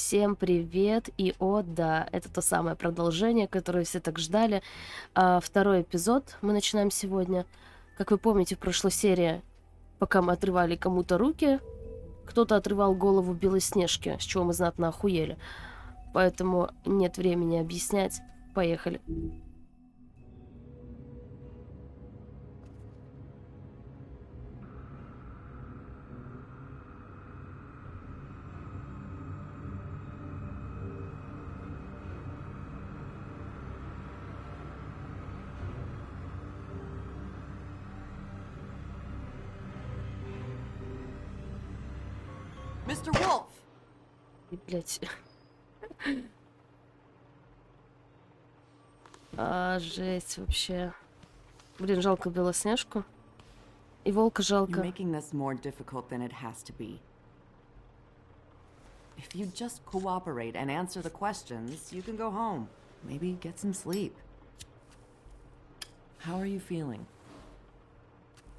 Всем привет! И о, да, это то самое продолжение, которое все так ждали. Второй эпизод мы начинаем сегодня. Как вы помните, в прошлой серии, пока мы отрывали кому-то руки, кто-то отрывал голову Белоснежки, с чего мы знатно охуели. Поэтому нет времени объяснять. Поехали. Mr. Wolf! И, блядь. Жесть вообще. Блин, жалко Белоснежку. И волка You're жалко. making this more difficult than it has to be. If you just cooperate and answer the questions, you can go home. Maybe get some sleep. How are you feeling?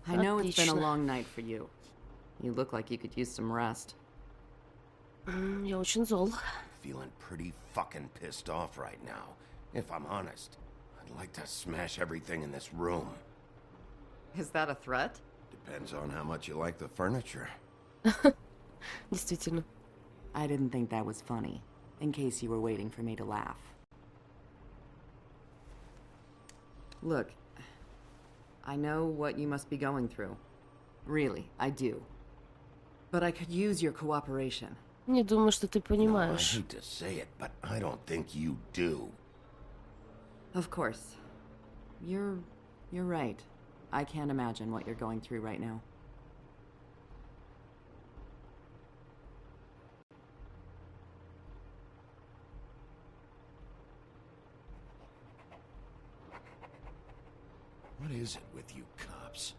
I know it's been a Отлично. long night for you. You look like you could use some rest. Я очень зол. Feeling pretty fucking pissed off right now, if I'm honest. I'd like to smash everything in this room. Is that a threat? Depends on how much you like the furniture. Действительно. I didn't think that was funny, in case you were waiting for me to laugh. Look, I know what you must be going through. Really, I do. But I could use your cooperation. Не думаю, что ты I понимаешь. hate to say it, but I don't think you do. Of course. You're right. I can't imagine what you're going through right now. What is it with you cops?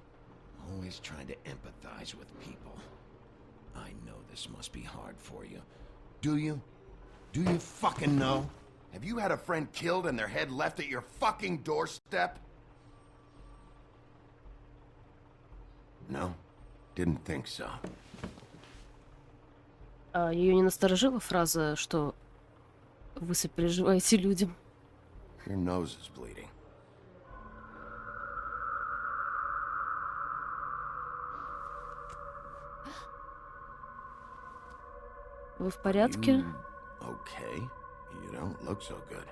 Always trying to empathize with people. I know this must be hard for you. Do you? Do you fucking know? Have you had a friend killed and their head left at your fucking doorstep? No? Didn't think so. Ее не насторожила фраза, что вы сопереживаете людям? Your nose is bleeding. Вы в порядке? You okay? You don't look so good.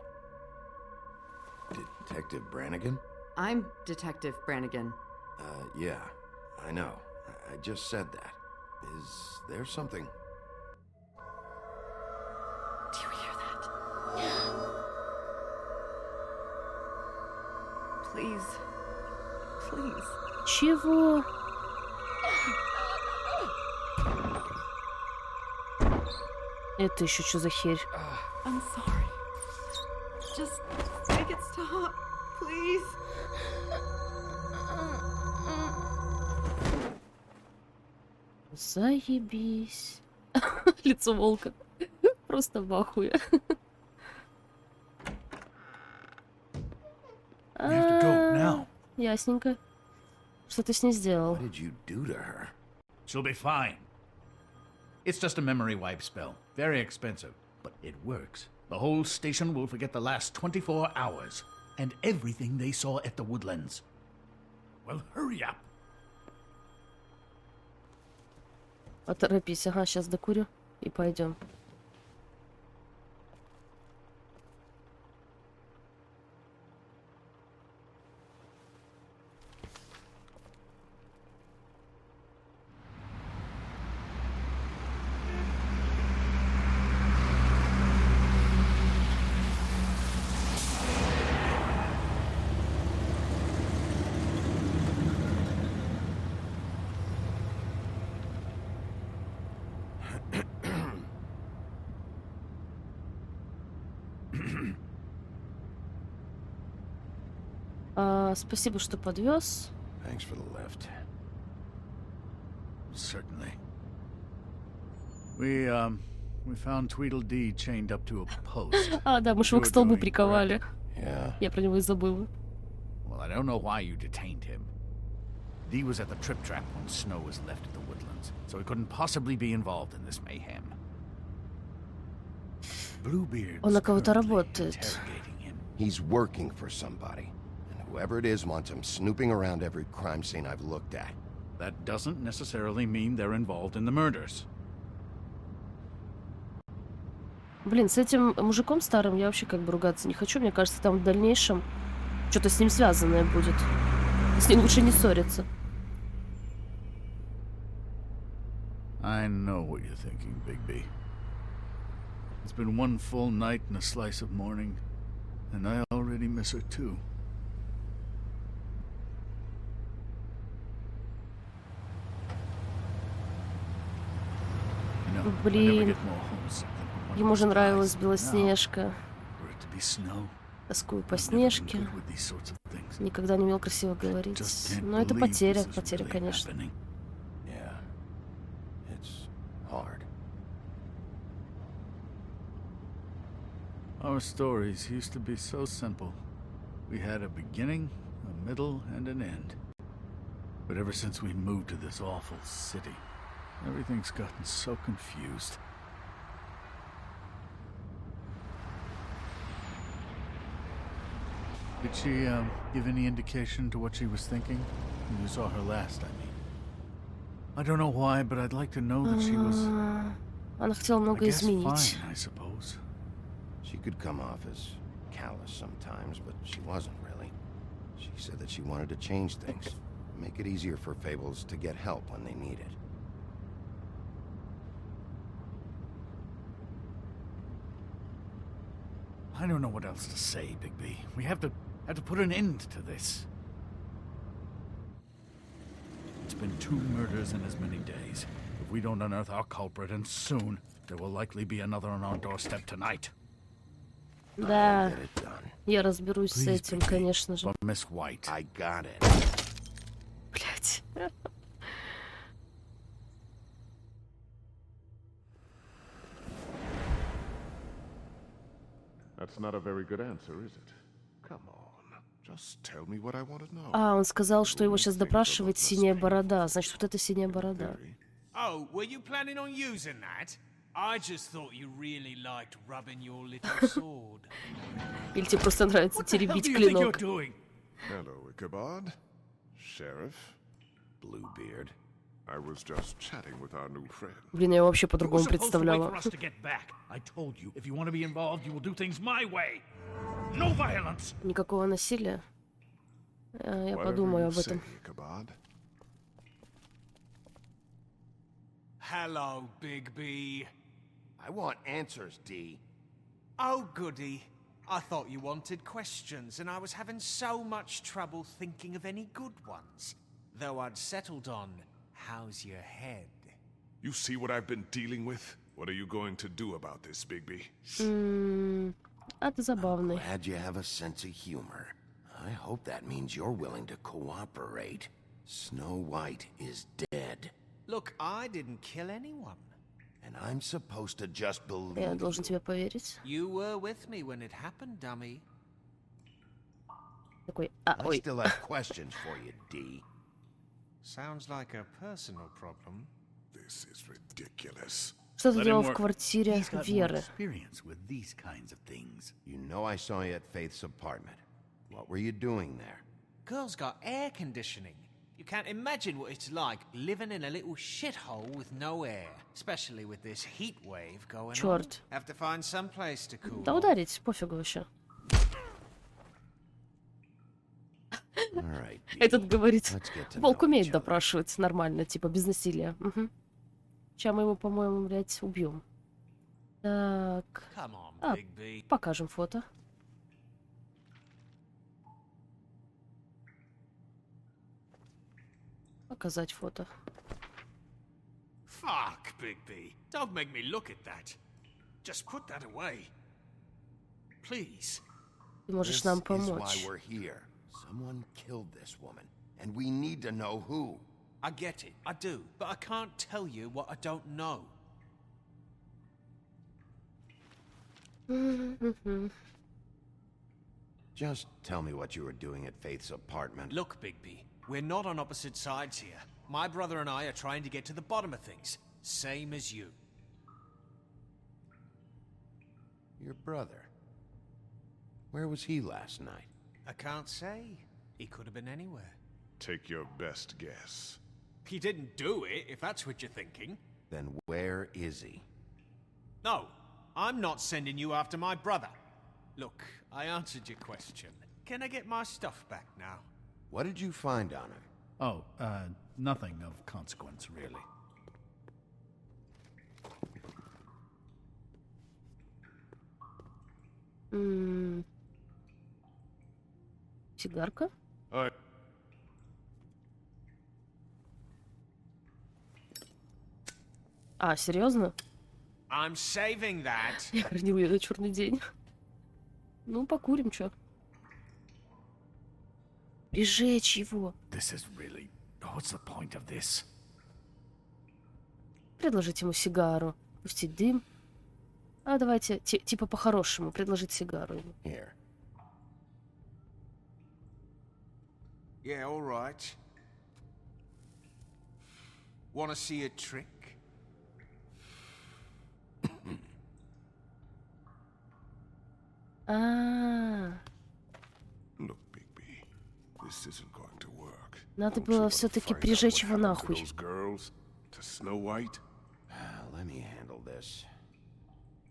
Detective Brannigan? I'm Detective Brannigan. Yeah, I know. I just said that. Is there something? Do you hear that? Please. Please. Чего? Это еще что за херь? I'm sorry. Just make it stop, please. Заебись. Лицо волка. Просто в ахуе. We have to go now. Ясненько. Что ты с ней сделал? What did you do to her? She'll be fine. It's just a memory wipe spell. Very expensive, but it works. The whole station will forget the last 24 hours and everything they saw at the Woodlands. Well, hurry up. Поторопись, ага, сейчас докурю и пойдем. Спасибо, что подвез. Thanks for the lift. Certainly. We found Tweedledee chained up to a post. Да, мы же его к You're столбу doing приковали. Yeah. Я про него и забыла. Well, I don't know why you detained him. Dee was at the trip trap when Snow was left at the Woodlands, so he couldn't possibly be involved in this mayhem. Bluebeard's Он на кого-то currently работает. interrogating him. He's working for somebody. And whoever it is wants him snooping around every crime scene I've looked at. That doesn't necessarily mean they're involved in the murders. Блин, с этим мужиком старым я вообще как бы ругаться не хочу. Мне кажется, там в дальнейшем что-то с ним связанное будет. С ним лучше не ссориться. I know what you're thinking, Bigby. It's been one full night and a slice of morning, and I already miss her too. You know, I never Блин, get more homesick than when one of ему же those нравилась guys. Now, Белоснежка. for it to be snow, Тоскую по I've never been Снежке. good with these sorts of things. Никогда не умел красиво Just говорить. can't Но это believe потеря, this is потеря, really конечно. happening. Yeah. It's hard. Our stories used to be so simple. We had a beginning, a middle, and an end. But ever since we moved to this awful city, everything's gotten so confused. Did she give any indication to what she was thinking when you saw her last, I mean? I don't know why, but I'd like to know that she was, Она хотела I много guess, изменить. fine, I suppose. She could come off as callous sometimes, but she wasn't really. She said that she wanted to change things, make it easier for Fables to get help when they need it. I don't know what else to say, Bigby. We have to put an end to this. It's been 2 murders in as many days. If we don't unearth our culprit, and soon, there will likely be another on our doorstep tonight. Да, Get it done. я разберусь с Please, этим, Bigby. конечно же. But Miss White, I got it. Блять. That's not a very good answer, is it? Come on, just tell me what I want to know. А, он сказал, что его сейчас допрашивает синяя борода. Значит, вот это синяя борода. Oh, were you planning on using that? I just thought you really liked rubbing your little sword. Или тебе просто нравится what the hell теребить do you think you're клинок? doing? Hello, Ichabod. Sheriff. Bluebeard. I was just chatting with our new friend. Блин, я его вообще You were по-другому supposed to wait представляла. for us to get back. I told you, if you want to be involved, you will do things my way. No violence. Никакого насилия. Я Whatever подумаю you об этом. say, Ichabod. Hello, Big B. I want answers, D. Oh, goody. I thought you wanted questions, and I was having so much trouble thinking of any good ones. Though I'd settled on, how's your head? You see what I've been dealing with? What are you going to do about this, Bigby? А ты забавный. Glad you have a sense of humor. I hope that means you're willing to cooperate. Snow White is dead. Look, I didn't kill anyone. And I'm supposed to just believe Я должен you. тебе поверить. You were with me when it happened, dummy. Такой, I ой. still have questions for you, D. Sounds like a personal problem. This is ridiculous. Что ты Let him делал в work. квартире He's got more Веры? experience with these kinds of things. You know I saw you at Faith's apartment. What were you doing there? Girl's got air conditioning. You can't imagine what it's like living in a little shithole with no air, especially with this heat wave going Чёрт. on. Have to find some place to cool. Да ударить, пофигу вообще. All right, D. Этот говорит, Let's get to волк know умеет each other. допрашивать нормально, типа без насилия. Угу. Сейчас мы его, по-моему, блядь, убьем. Так, Come on, Ah. Big B. покажем фото. Показать фото. Fuck, Big B. Don't make me look at that. Just put that away. Please. Ты можешь This нам is why помочь. we're here. Someone killed this woman, and we need to know who. I get it. I do. But I can't tell you what I don't know. Just tell me what you were doing at Faith's apartment. Look, Bigby, we're not on opposite sides here. My brother and I are trying to get to the bottom of things. Same as you. Your brother. Where was he last night? I can't say. He could have been anywhere. Take your best guess. He didn't do it, if that's what you're thinking. Then where is he? No, I'm not sending you after my brother. Look, I answered your question. Can I get my stuff back now? What did you find on him? Oh, nothing of consequence, really. Сигарка? I... А, серьезно? I'm saving that. Я хранил ее на черный день. Ну, покурим, чё. Прижечь его. This is really... What's the point of this? Предложить ему сигару. Пустить дым. А давайте, типа по-хорошему, предложить сигару ему. Here. Yeah, all right. Wanna see a trick? Look, Bigby, this isn't going to work. Надо Don't you было wanna все-таки find out прижечь what его happened to нахуй. those girls? To Snow White? Let me handle this.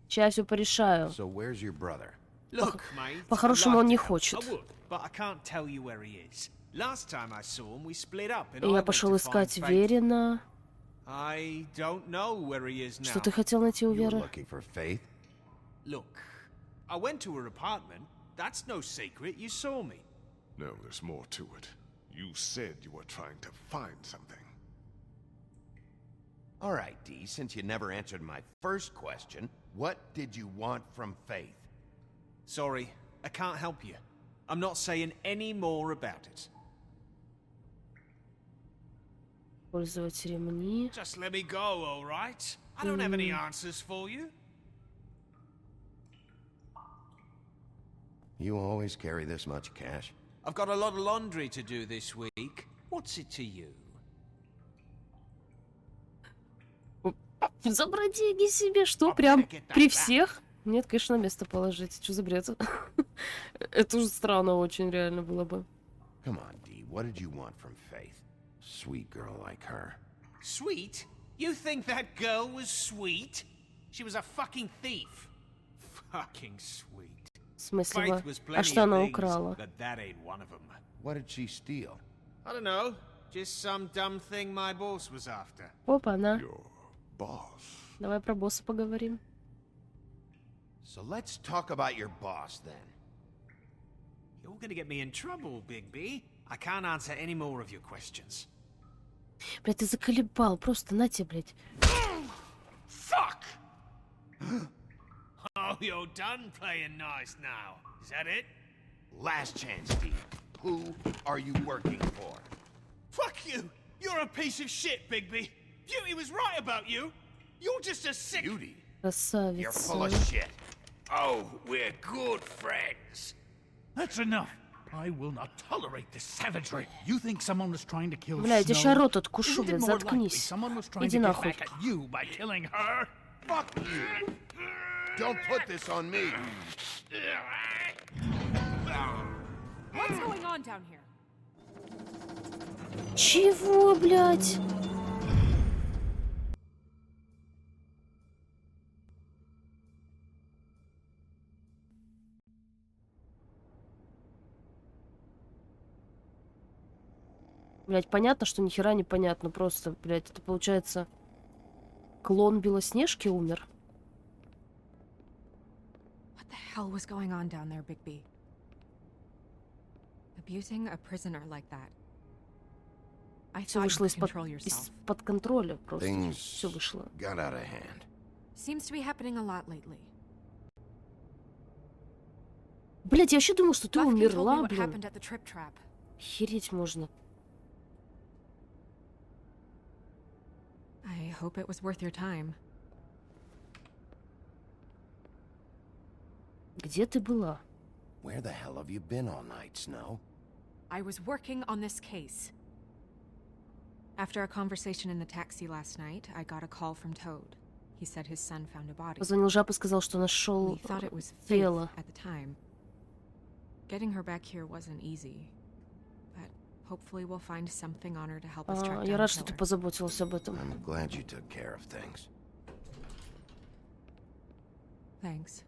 Сейчас все порешаю. So where's your brother? Look, mate. По-хорошему I'd он like не to help. хочет. I would, but I can't tell you where he is. Last time I saw him, we split up, and И I я went пошел to искать find Faith. Верина. I don't know where he is now. Что ты хотел найти у You were Веры? looking for Faith? Look, I went to her apartment. That's no secret. You saw me. No, there's more to it. You said you were trying to find something. All right, Dee, since you never answered my first question, what did you want from Faith? Sorry, I can't help you. I'm not saying any more about it. Пользовать ремни. Just let me go, all right? I don't have any answers for you. You always carry this much cash? I've got a lot of laundry to do this week. What's it to you? Забрать деньги себе, что, прям при всех? Нет, конечно, на место положить. Что за бред? Это уже странно очень реально было бы. Come on, Dee, what did you want from Faith? Sweet girl like her. Sweet? You think that girl was sweet? She was a fucking thief. Fucking sweet. В смысле, Faith was а plenty что of она things, украла? but that ain't one of them. What did she steal? I don't know. Just some dumb thing my boss was after. Опа, она. Your boss. Давай про босса поговорим. So let's talk about your boss then. You're gonna get me in trouble, Big B. I can't answer any more of your questions. Блядь, ты заколебал. Просто на тебе, блядь. Fuck! Oh, you're done playing nice now. Is that it? Last chance, Dee. Who are you working for? Fuck you! You're a piece of shit, Bigby. Beauty was right about you. You're just a sick... Beauty. You're full of Красавица. shit. Oh, we're good friends. That's enough. I will not tolerate this savagery. You think someone was trying to kill Блядь, я Snow? ща рот откушу, Isn't it блядь, more likely заткнись. someone was trying Иди to get нахуй. back at you by killing her? Fuck you. Don't put this on me. What's going on down here? Чего, блядь? Блядь, понятно, что ни хера не понятно. Просто, блядь, это получается... Клон Белоснежки умер? What the hell was going on down there, Bigby? Abusing a prisoner like that. I Все thought you вышло could control yourself. из-под контроля просто. Things Все вышло. got out of hand. Seems to be happening a lot lately. Блядь, я вообще думал, что ты Buffkin told me умерла, what блин. happened at the trip trap. Охереть можно. I hope it was worth your time. Где ты была? Where the hell have you been all night, Snow? I was working on this case. After a conversation in the taxi last night, I got a call from Toad. He said his son found a body. Позвонил Жаб и сказал, что нашел We thought it was fake тело. at the time. Getting her back here wasn't easy, but hopefully we'll find something on her to help us track Я down рад, the что ты killer. позаботилась об этом. I'm glad you took care of things. Thanks.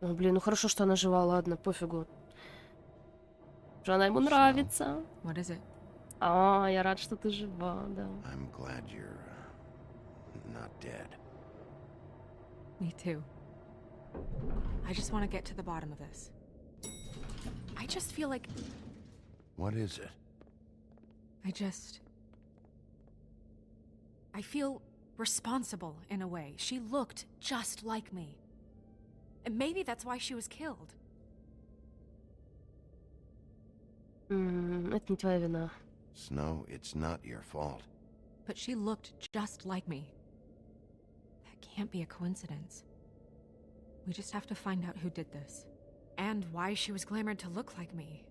Ой, блин, ну хорошо, что она жива, ладно, пофигу. Что она ему нравится. What is it? Я рад, что ты жива, да. I'm glad you're not dead. Me too. I just want to get to the bottom of this. I just feel like What is it? I feel responsible in a way. She looked just like me. And maybe that's why she was killed. Это не твоя вина. Snow, it's not your fault. But she looked just like me. That can't be a coincidence. We just have to find out who did this. And why she was glamored to look like me.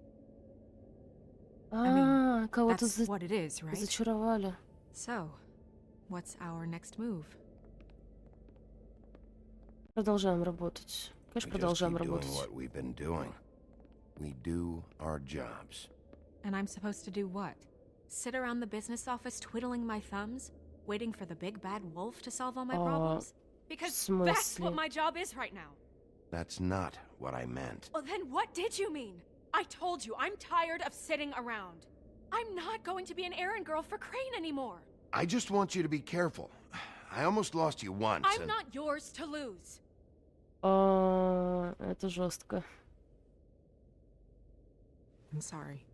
Кого-то That's what it is, right? зачаровали. So, what's our next move? Продолжаем работать. Конечно, We just продолжаем keep doing работать. what we've been doing. We do our jobs. And I'm supposed to do what? Sit around the business office twiddling my thumbs, waiting for the big bad wolf to solve all my problems? Because that's what смысле? my job is right now. That's not what I meant. Well, then what did you mean? I told you, I'm tired of sitting around. I'm not going to be an errand girl for Crane anymore. I just want you to be careful. I almost lost you once. I'm and- not yours to lose. Это жестко. I'm sorry.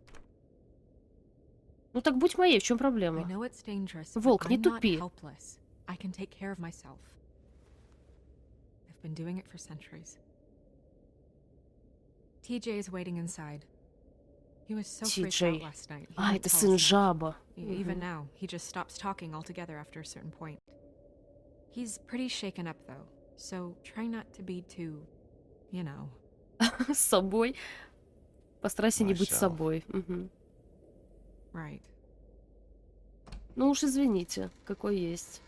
Ну так будь моей, в чем I проблема? know it's dangerous, but Волк, не I'm not тупи. helpless. I can take care of myself. I've been doing it for centuries. TJ is waiting inside. He was so freaked out TJ. last night. He А, won't это tell сын us much. жаба. Even Мгм. now, he just stops talking altogether after a certain point. He's pretty shaken up, though, so try not to be too, you know. С собой. Постарайся не быть Myself. собой. Мгм. Right. Ну уж извините, какой есть.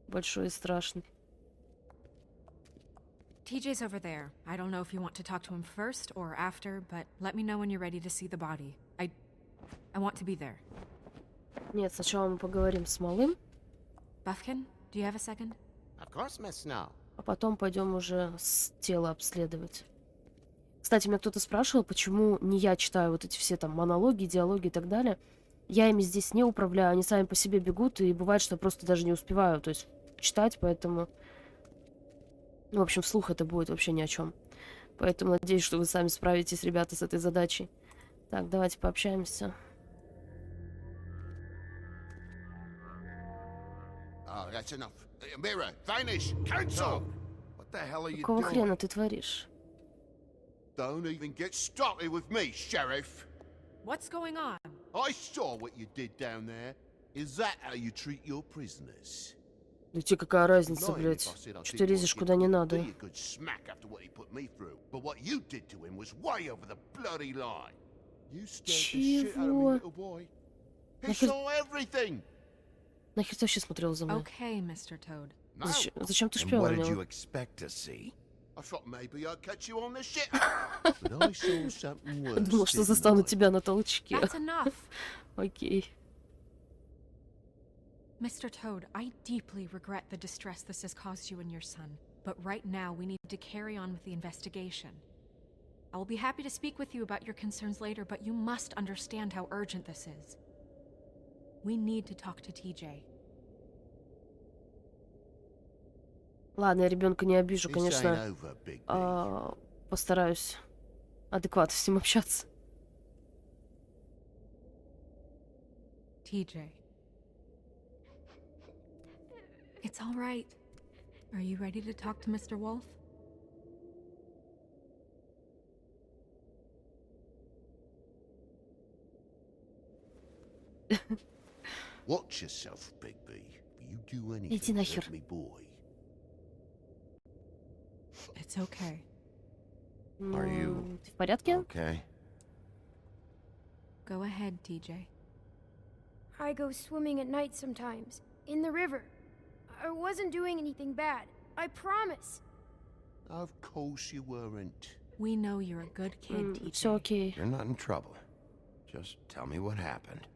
Большой и страшный. TJ's over there. I don't know if you want to talk to him first or after, but let me know when you're ready to see the body. I want to be there. Нет, сначала мы поговорим с малым, Buffkin, do you have a second? Of course, Miss Snow. а потом пойдем уже тело обследовать. Кстати, меня кто-то спрашивал, почему не я читаю вот эти все там монологи, диалоги и так далее. Я ими здесь не управляю, они сами по себе бегут, и бывает, что я просто даже не успеваю, то есть читать, поэтому... Ну, в общем, вслух это будет вообще ни о чем. Поэтому надеюсь, что вы сами справитесь, ребята, с этой задачей. Так, давайте пообщаемся. Oh, that's enough. Mirror, vanish, cancel! What the hell are you Какого doing? хрена ты творишь? Don't even get started with me, Sheriff. What's going on? I saw what you did down there. Is that how you treat your prisoners? Да тебе какая разница, Lying if блядь? I said I Что didn't ты want лезешь to куда не give надо? you a good smack after what he put me through. But what you did to him was way over the bloody line. You scared the shit out of me, Чего? little boy. He Нахер- saw everything. Нахер ты вообще смотрел за мной? Okay, Mr. Toad. No, Зачем ты And what did you шпионил? expect to see? I thought maybe I'd catch you on the shit. But I saw something worse. Думал, что didn't застану I? тебя на толчке. That's enough. Окей. Mr. Toad, I deeply regret the distress this has caused you and your son. But right now, we need to carry on with the investigation. I will be happy to speak with you about your concerns later, but you must understand how urgent this is. We need to talk to TJ. Ладно, я ребенка не обижу, This конечно. ain't over, Big B. Постараюсь адекватно с ним общаться. TJ. It's all right. Are you ready to talk to Mr. Wolf? Watch yourself, Big B. You do Иди anything to нахер. hurt me, boy. It's okay. Are you- Ну, ты в порядке? Okay. Go ahead, TJ. I go swimming at night sometimes, in the river. I wasn't doing anything bad. I promise. Of course you weren't. We know you're a good kid, Все TJ. окей. You're not in trouble. Just tell me what happened.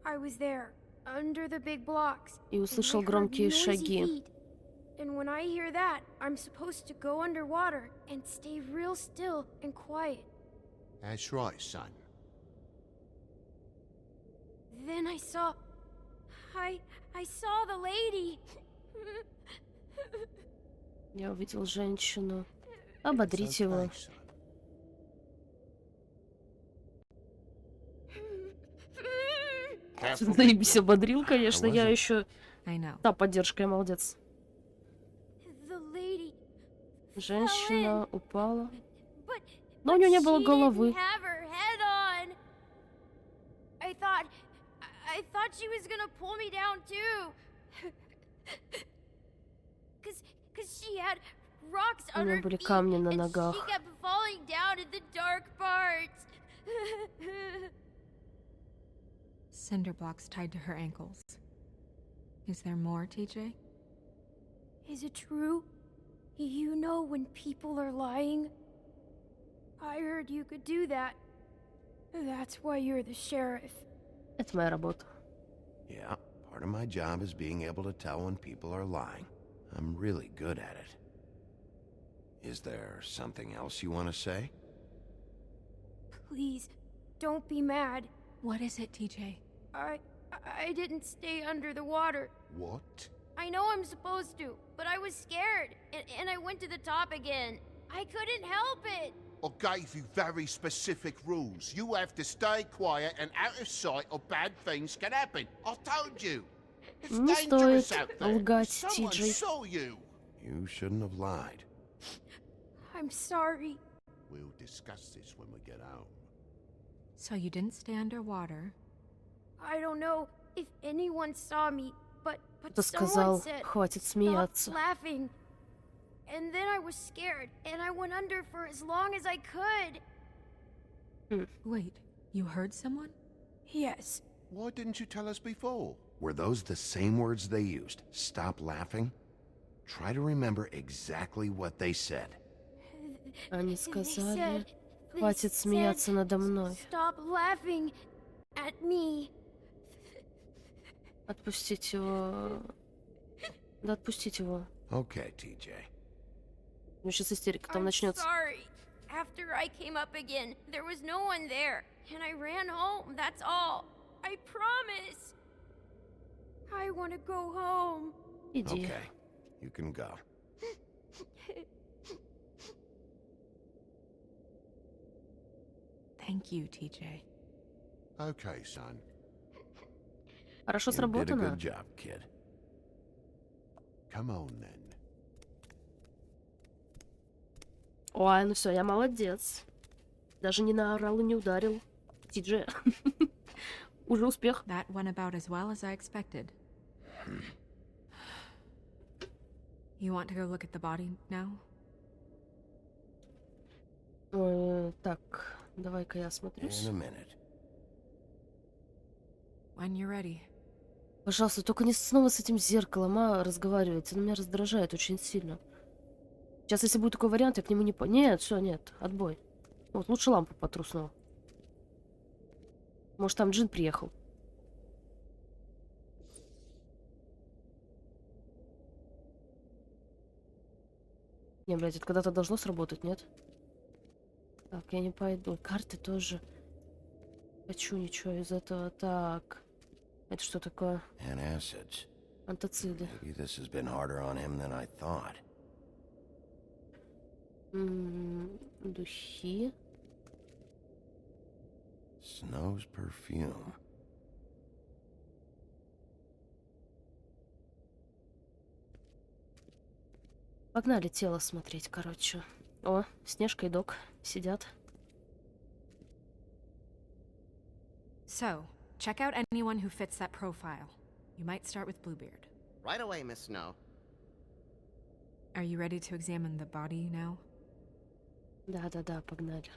I was there, under the big blocks. И and услышал I heard громкие noisy шаги. feet. And when I hear that, I'm supposed to go underwater and stay real still and quiet. That's right, son. Then I saw the lady. Я увидел женщину. Ободрить его. Okay, son. Careful. Заебись, ободрил, конечно. Я wasn't- еще... I know. Та поддержка, я молодец. The lady. Женщина упала. But, Но у нее не было she головы. didn't have her head on. I thought she was gonna pull me down too. Cause she had rocks У on нее her были feet, камни на and ногах. she kept falling down in the dark parts. Cinder blocks tied to her ankles. Is there more, TJ? Is it true? You know when people are lying? I heard you could do that. That's why you're the sheriff. Это моя работа. Yeah, part of my job is being able to tell when people are lying. I'm really good at it. Is there something else you want to say? Please, don't be mad. What is it, TJ? I didn't stay under the water. What? I know I'm supposed to, but I was scared, and I went to the top again. I couldn't help it. I gave you very specific rules. You have to stay quiet and out of sight or bad things can happen. I told you. It's Не dangerous стоит out there. лгать, Someone TJ. saw you. You shouldn't have lied. I'm sorry. We'll discuss this when we get home. So you didn't stay underwater. I don't know if anyone saw me, but Кто someone сказал, said, хватит "Stop смеяться. laughing." And then I was scared, and I went under for as long as I could. Wait, you heard someone? Yes. Why didn't you tell us before? Were those the same words they used? Stop laughing? Try to remember exactly what they said. Они They сказали, said- they хватит said, смеяться надо мной. Stop laughing at me. Отпустить его. Да отпустить его. Okay, TJ. У него сейчас истерика там I'm начнется. sorry. After I came up again, there was no one there, and I ran home, that's all. I promise. I want to go home. Иди. Okay, you can go. Thank you, TJ. Okay, son. Хорошо You did a сработано. good job, kid. Come on then. Ой, ну все, я молодец. Даже не наорал и не ударил. Ти-Джей. Уже успех. That went about as well as I expected. You want to go look at the body now? Так, давай-ка я осмотрюсь. In a minute. When you're ready. Пожалуйста, только не снова с этим зеркалом, разговаривать. Он меня раздражает очень сильно. Сейчас, если будет такой вариант, я к нему не по... Нет, все, нет, отбой. Вот, лучше лампу потру снова. Может, там Джин приехал. Не, блядь, это когда-то должно сработать, нет? Так, я не пойду. Карты тоже. Хочу ничего из этого. Так. Это что такое? Antacids. Антациды. Maybe this has been harder on him than I thought. Духи. Snow's perfume. Погнали тело смотреть, короче. О, Снежка и Док сидят. So, check out anyone who fits that profile. You might start with Bluebeard. Right away, Miss Snow. Are you ready to examine the body now? Да-да-да, погнали.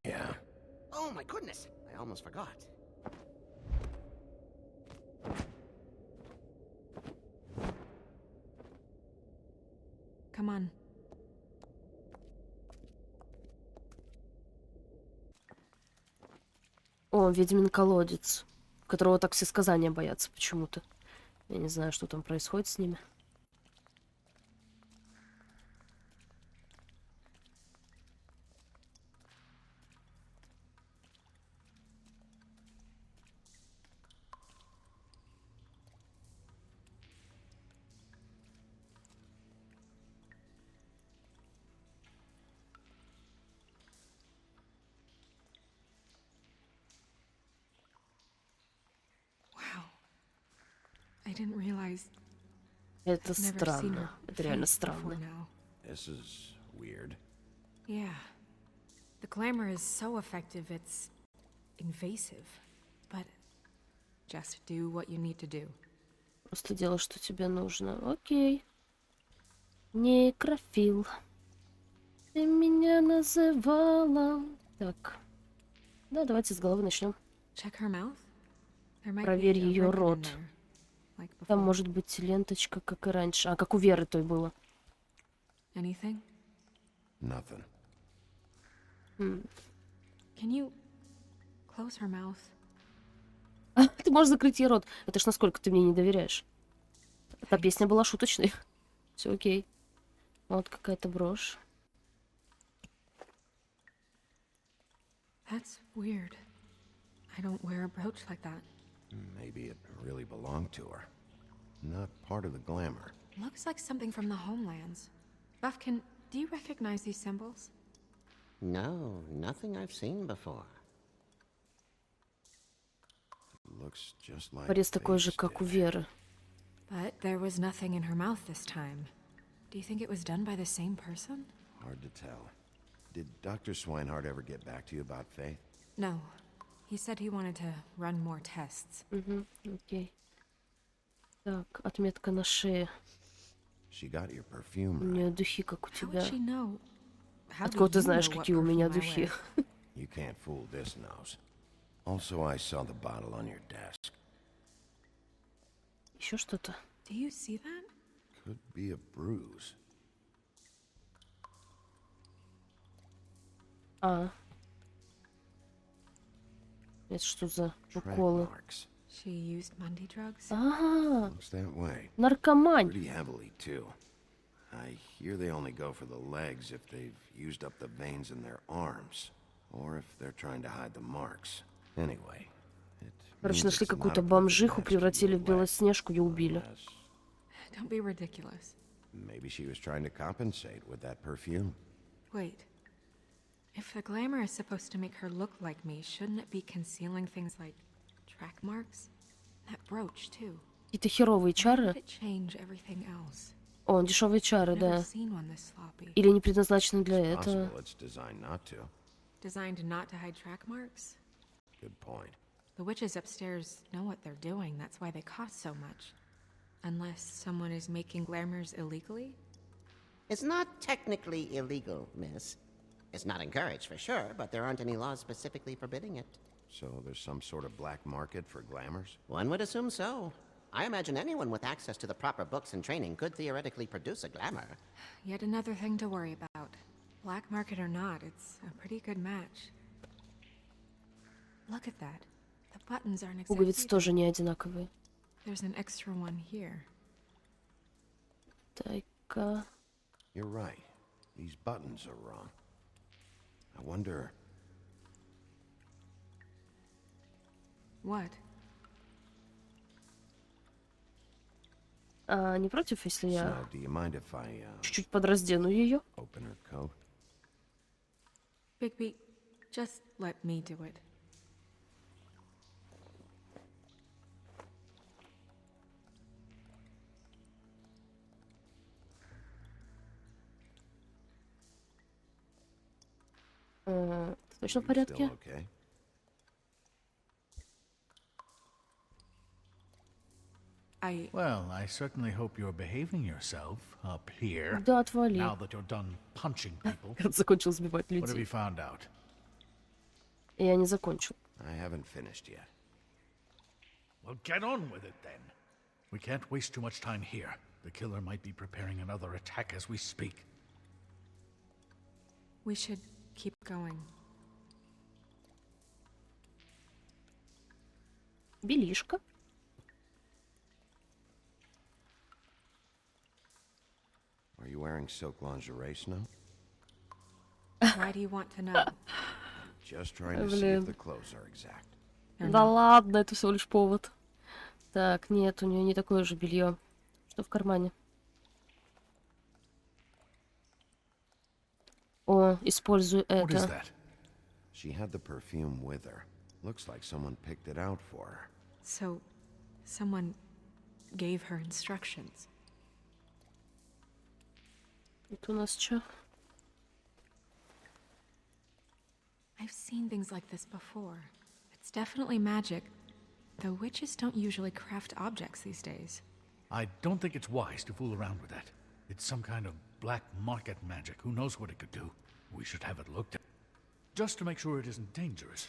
Yeah. Oh my goodness! almost forgot. Come on. О, ведьмин колодец, которого так все сказания боятся почему-то. Я не знаю, что там происходит с ними. Wow. I didn't realize Это I've never seen her странно. Это реально face before странно. now. This is weird. Yeah. The glamour is so effective, it's invasive. But just do what you need to do. Просто делай, что тебе нужно. Окей. Некрофил. Ты меня называла. Так. Да, давайте с головы начнем. Check her mouth. There might Проверь be a ее ribbon in рот. there, like Там before. может быть ленточка, как и раньше. А, как у Веры той было. Anything? Nothing. Can you close her mouth? Ты можешь закрыть ей рот. Это ж насколько ты мне не доверяешь. Эта песня была шуточной. Все окей. Вот какая-то брошь. That's weird. I don't wear a brooch like that. Maybe it really belonged to her. Not part of the glamour. Looks like something from the homelands. Buffkin, do you recognize these symbols? No, nothing I've seen before. Looks just like Порез такой they же, как у did. Веры. But there was nothing in her mouth this time. Do you think it was done by the same person? Hard to tell. Did Dr. Swinehart ever get back to you about Faith? No. He said he wanted to run more tests. Угу, окей. Так, отметка на шее. She got your perfume У right. нее духи, как у How would тебя. she know? How do Откуда ты you знаешь, know what какие у меня perfume I духи? wear? You can't fool this nose. Also, I saw the bottle on your desk. Еще что-то? Do you see that? Could be a bruise. А. Это что за Track уколы? marks. She used Monday drugs? Ага, Looks that way. наркомань. Pretty heavily, too. I hear they only go for the legs if they've used up the veins in their arms. Or if they're trying to hide the marks. Anyway, it Короче, means нашли it's not какую-то a perfect бомжиху, match to превратили your в leg, Белоснежку и убили. unless Don't be ridiculous. maybe she was trying to compensate with that perfume. Wait. If the glamour is supposed to make her look like me, shouldn't it be concealing things like track marks? That brooch, too. Какие-то херовые Why would чары. it change everything else? О, дешевые чары, Never да. seen one this sloppy. Или не предназначены для It's этого. possible it's designed not to. Designed not to hide track marks? Good point. The witches upstairs know what they're doing, that's why they cost so much. Unless someone is making glamours illegally? It's not technically illegal, miss. It's not encouraged for sure, but there aren't any laws specifically forbidding it. So there's some sort of black market for glamours? One would assume so. I imagine anyone with access to the proper books and training could theoretically produce a glamour. Yet another thing to worry about. Black market or not, it's a pretty good match. Look at that. The buttons aren't exactly Пуговицы тоже не одинаковые. There's an extra one here. Так-ка. You're right. These buttons are wrong. I wonder... What? А не против, если я Snow, do you mind if I чуть-чуть подраздену ее? open her coat? Bigby, just let me do it. Ты точно в You порядке? still okay? Well, I certainly hope you're behaving yourself up here. Да, отвали. Now that you're done punching people. Закончил сбивать What have you людей. found out? Я не закончил. I haven't finished yet. Well, get on with it then. We can't waste too much time here. The killer might be preparing another attack as we speak. We should keep going. Белишка. Are you wearing silk lingerie, Snow? Why do you want to know? Just trying to see if the clothes are exact. Да ладно, это всего лишь повод. Так, нет, у нее не такое же белье. Что в кармане? О, использую What is это. that? She had the perfume with her. Looks like someone picked it out for her. So, someone gave her instructions. Это у нас что? I've seen things like this before. It's definitely magic, though witches don't usually craft objects these days. I don't think it's wise to fool around with that. It's some kind of black market magic. Who knows what it could do? We should have it looked at. Just to make sure it isn't dangerous.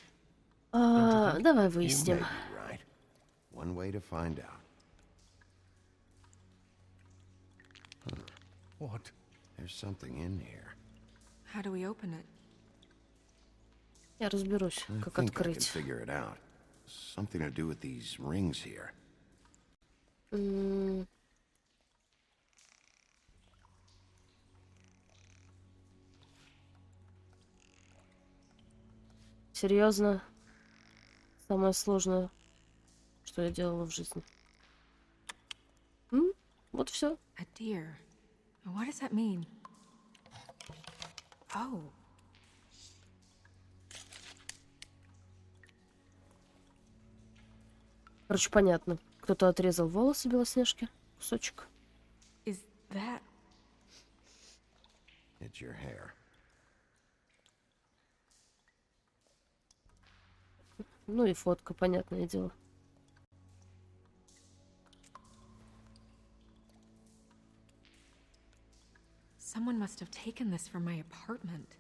Давай You may выясним. be right. One way to find out. What? There's something in here. How do we open it? Я разберусь, I как think I can открыть. figure it out. Something to do with these rings here. Серьезно? Самое сложное, что я делала в жизни. Вот все. A deer. What does that mean? Oh. Короче, понятно. Кто-то отрезал волосы Белоснежки. Кусочек. Is that... It's your hair. Ну и фотка, понятное дело. Someone must have taken this from my apartment.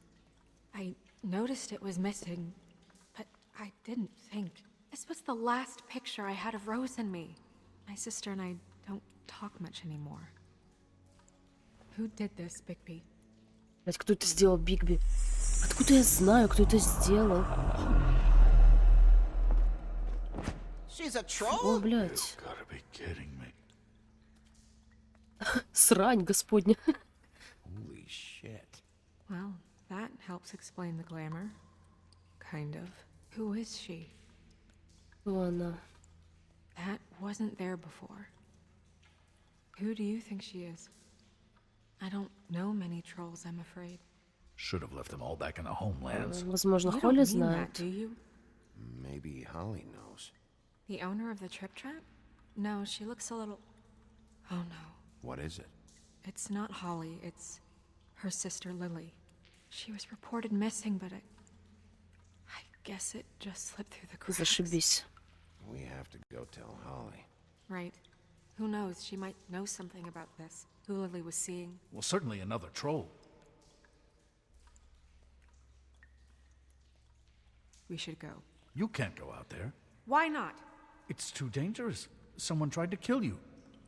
I noticed it was missing, but I didn't think. This was the last picture I had of Rose and me. My sister and I don't talk much anymore. Who did this, Bigby? Блять, кто это сделал, Бигби? Откуда я знаю, кто это сделал? She's a О, troll? блядь. Gotta be kidding me. Срань, господня. Holy shit. Well, that helps explain the glamour. Kind of. Who is she? Кто она? That wasn't there before. Who do you think she is? I don't know many trolls, I'm afraid. Should have left them all back in the homelands. Возможно, You don't Холли mean знает. that, do you? Maybe Holly knows. The owner of the trip trap? No, she looks a little... Oh no. What is it? It's not Holly, it's her sister Lily. She was reported missing, but I guess it just slipped through the cracks. Зашибись. We have to go tell Holly. Right. Who knows, she might know something about this. Who Lily was seeing. Well, certainly another troll. We should go. You can't go out there. Why not? It's too dangerous. Someone tried to kill you.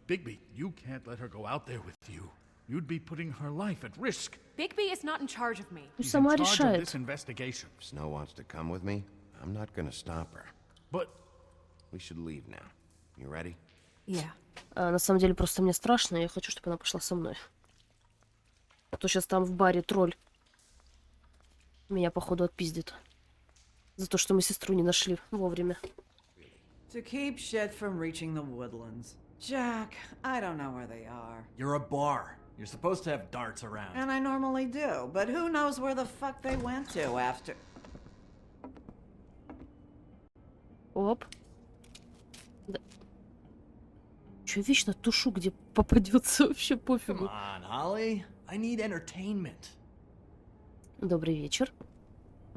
Bigby, you can't let her go out there with you. You'd be putting her life at risk. Bigby is not in charge of me. Пусть He's сама in charge of решает. this investigation. If Snow wants to come with me, I'm not gonna stop her. But We should leave now. You ready? Yeah. На самом деле, просто мне страшно, и я хочу, чтобы она пошла со мной. А то сейчас там в баре тролль меня, походу, отпиздит. За то, что мы сестру не нашли вовремя. To keep shit from reaching the woodlands. Jack, I don't know where they are. You're a bar. You're supposed to have darts around. And I normally do, but who knows where the fuck they went to after... Оп. Да. Чё, вечно тушу, где попадется, вообще Come пофигу. on, Holly. I need entertainment. Добрый вечер.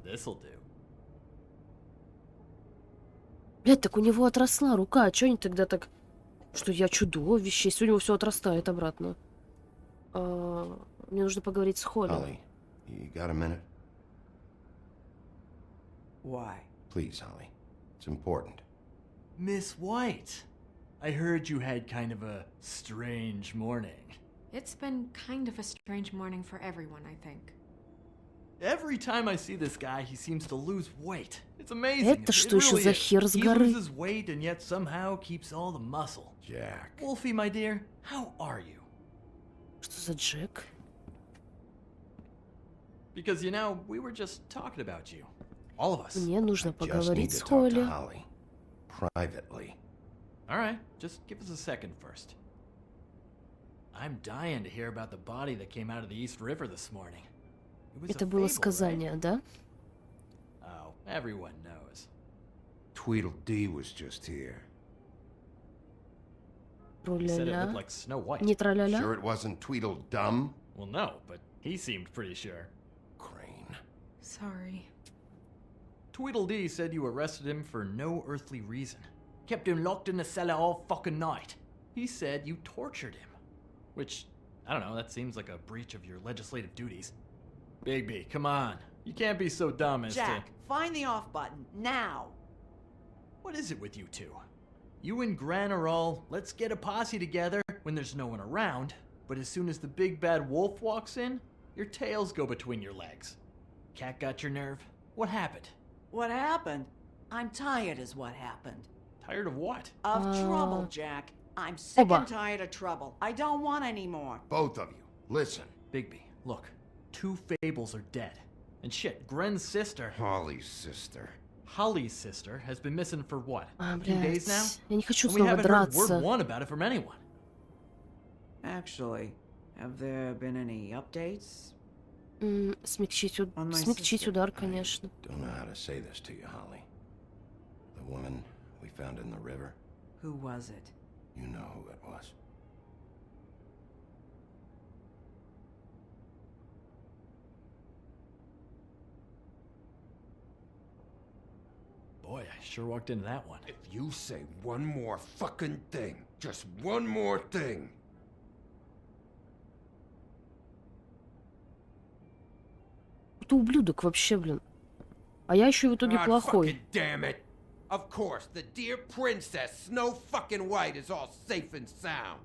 This'll do. Блядь, так у него отросла рука, а чё они тогда так... Что я чудовище, если у него все отрастает обратно. Мне нужно поговорить с Холли. Holly, you got a minute? Why? Please, Holly. It's important. Miss White, I heard you had kind of a strange morning. It's been kind of a strange morning for everyone, I think. Every time I see this guy, he seems to lose weight. It's amazing. Это что еще за хер с He горы? loses weight and yet somehow keeps all the muscle. Jack. Wolfie, my dear, how are you? Что за Джек? Because, you know, we were just talking about you. All of us. Мне нужно Just need поговорить to с talk Холли. to Holly. Privately. All right, just give us a second first. I'm dying to hear about the body that came out of the East River this morning. It was Это a было fable, сказание, right? да? Oh, everyone knows. Tweedledee was just here. He said it Труля-ля. looked like Snow White. Не траля-ля? Sure it wasn't Tweedledum? Well, no, but he seemed pretty sure. Crane. Sorry. Tweedledee said you arrested him for no earthly reason. Kept him locked in the cellar all fucking night. He said you tortured him. Which, I don't know, that seems like a breach of your legislative duties. Bigby, come on. You can't be so dumb as Jack, to... find the off button, now! What is it with you two? You and Gran are all, let's get a posse together when there's no one around, but as soon as the big bad wolf walks in, your tails go between your legs. Cat got your nerve? What happened? What happened? I'm tired is what happened. Tired of what? Of trouble, Jack. I'm sick Оба. and tired of trouble. I don't want any more. Both of you, listen. Bigby, look. 2 fables are dead. And shit, Gren's sister, Holly's sister. Holly's sister, has been missing for what? А, 2 days now? блядь. Я не хочу And we снова haven't heard драться. word one about it from anyone. Actually, have there been any updates? Смягчить, On my смягчить sister. удар, конечно. Don't know how to say this to you, Holly. The woman we found in the river, Who was it? you know who it was. Boy, I sure walked into that one. If you say one more fucking thing, just one more thing. Это ублюдок вообще, блин. А я еще в итоге God плохой. fucking damn it! Of course, the dear princess, Snow fucking White, is all safe and sound.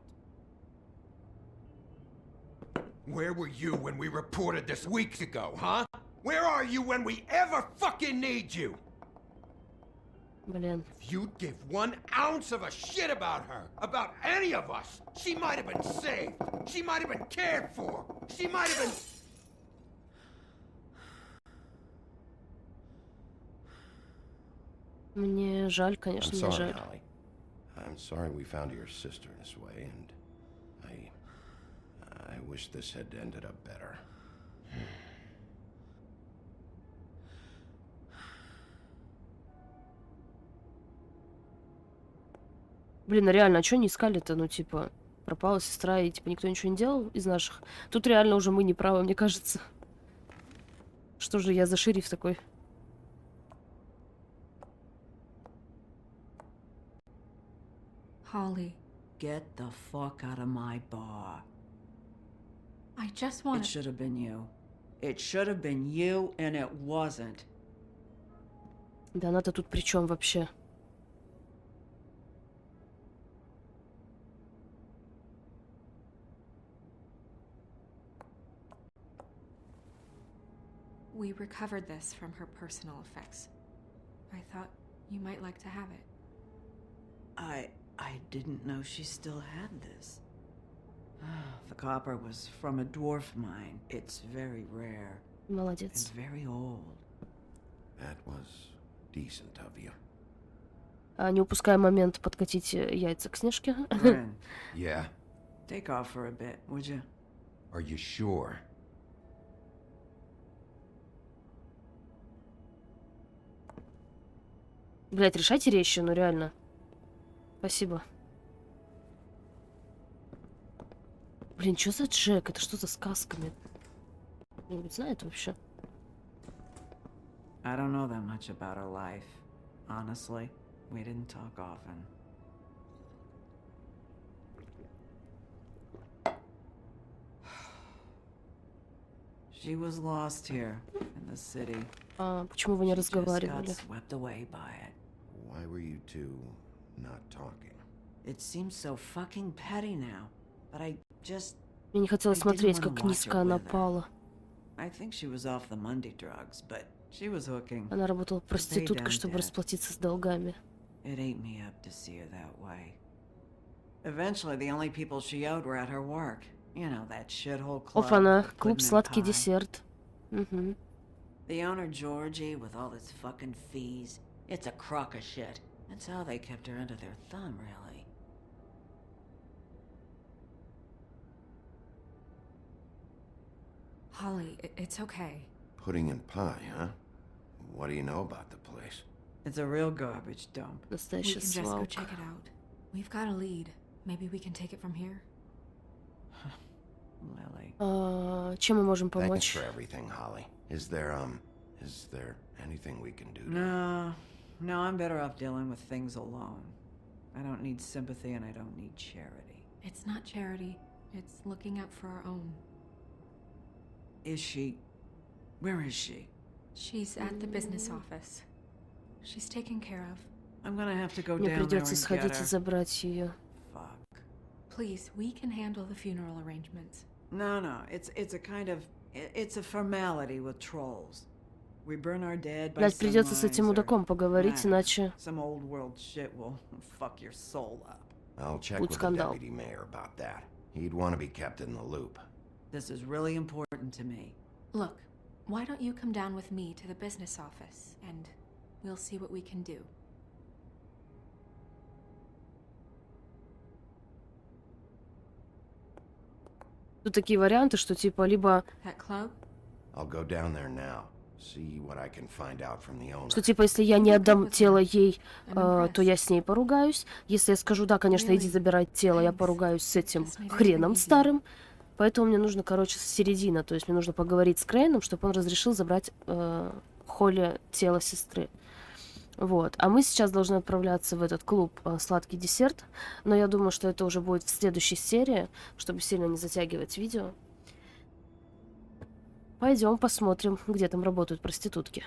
Where were you when we reported this weeks ago, huh? Where are you when we ever fucking need you? Блин. If you'd give 1 ounce of a shit about her, about any of us, she might have been saved. She might have been cared for. She might have been... Мне жаль, I'm конечно, мне sorry, жаль. Holly. I'm sorry we found your sister this way, and I wish this had ended up better. Блин, а реально, а что не искали-то? Ну, типа, пропала сестра, и, типа, никто ничего не делал из наших? Тут реально уже мы не правы, мне кажется. Что же я за шериф такой? Holly, Get the fuck out of my bar. I just It want to... should have been you. It should have been you, and it wasn't. Да она-то тут при чем вообще? We recovered this from her personal effects. I thought you might like to have it. I didn't know she still had this. The copper was from a dwarf mine. It's very rare and Молодец. very old. That was decent of you. А не упуская момент подкатить яйца к Снежке. Grin, Yeah? take off for a bit, would you? Are you sure? Блять, решайте резче, ну реально. Спасибо. Блин, что за Джек? Это что за сказками? Кто-нибудь знает вообще? I don't know that much about her life. Honestly, we didn't talk often. She was lost here in the city. Почему вы не She just got разговаривали? swept away by it. Why were you two not talking? It seems so fucking petty now, but I just... Мне не хотелось I didn't смотреть, wanna как watch низко her она wither. пала. I think she was off the Monday drugs, but she was hooking. Она работала To pay проституткой, down чтобы debt. расплатиться с долгами. It ate me up to see her that way. Eventually, the only people she owed were at her work. You know, that shithole club. Оф-она, with клуб pudding and «Сладкий pie. десерт». Угу. The owner, Georgie, with all his fucking fees, it's a crock of shit. That's how they kept her under their thumb, really. Holly, it's okay. Pudding and pie, huh? What do you know about the place? It's a real garbage dump. We Настоящая can just go свалка. check it out. We've got a lead. Maybe we can take it from here. Lily. Чем мы можем Thanks помочь? for everything, Holly. Is there anything we can do? No, I'm better off dealing with things alone. I don't need sympathy and I don't need charity. It's not charity. It's looking out for our own. Is she... Where is she? She's at the business office. She's taken care of. I'm gonna have to go Мне down there придется and get сходить и her. забрать ее. Fuck. Please, we can handle the funeral arrangements. No, it's a kind of... It's a formality with trolls. We burn our dead by Блядь, придется с sunrise этим or- мудаком поговорить, Nah, иначе some old world shit will fuck your soul up. I'll check Будет with the скандал. deputy mayor about that. He'd want to be kept in the loop. This is really important to me. Look, why don't you come down with me to the business office, and we'll see what we can do. тут такие варианты, что типа либо, That club? I'll go down there now. See what I can find out from the owner. что типа если я не отдам тело ей, то я с ней поругаюсь. Если я скажу, да, конечно, иди забирай тело, я поругаюсь с этим хреном старым. Поэтому мне нужно, короче, середина. То есть мне нужно поговорить с Крейном, чтобы он разрешил забрать Холли тело сестры. Вот. А мы сейчас должны отправляться в этот клуб «Сладкий десерт». Но я думаю, что это уже будет в следующей серии, чтобы сильно не затягивать видео. Пойдем посмотрим, где там работают проститутки.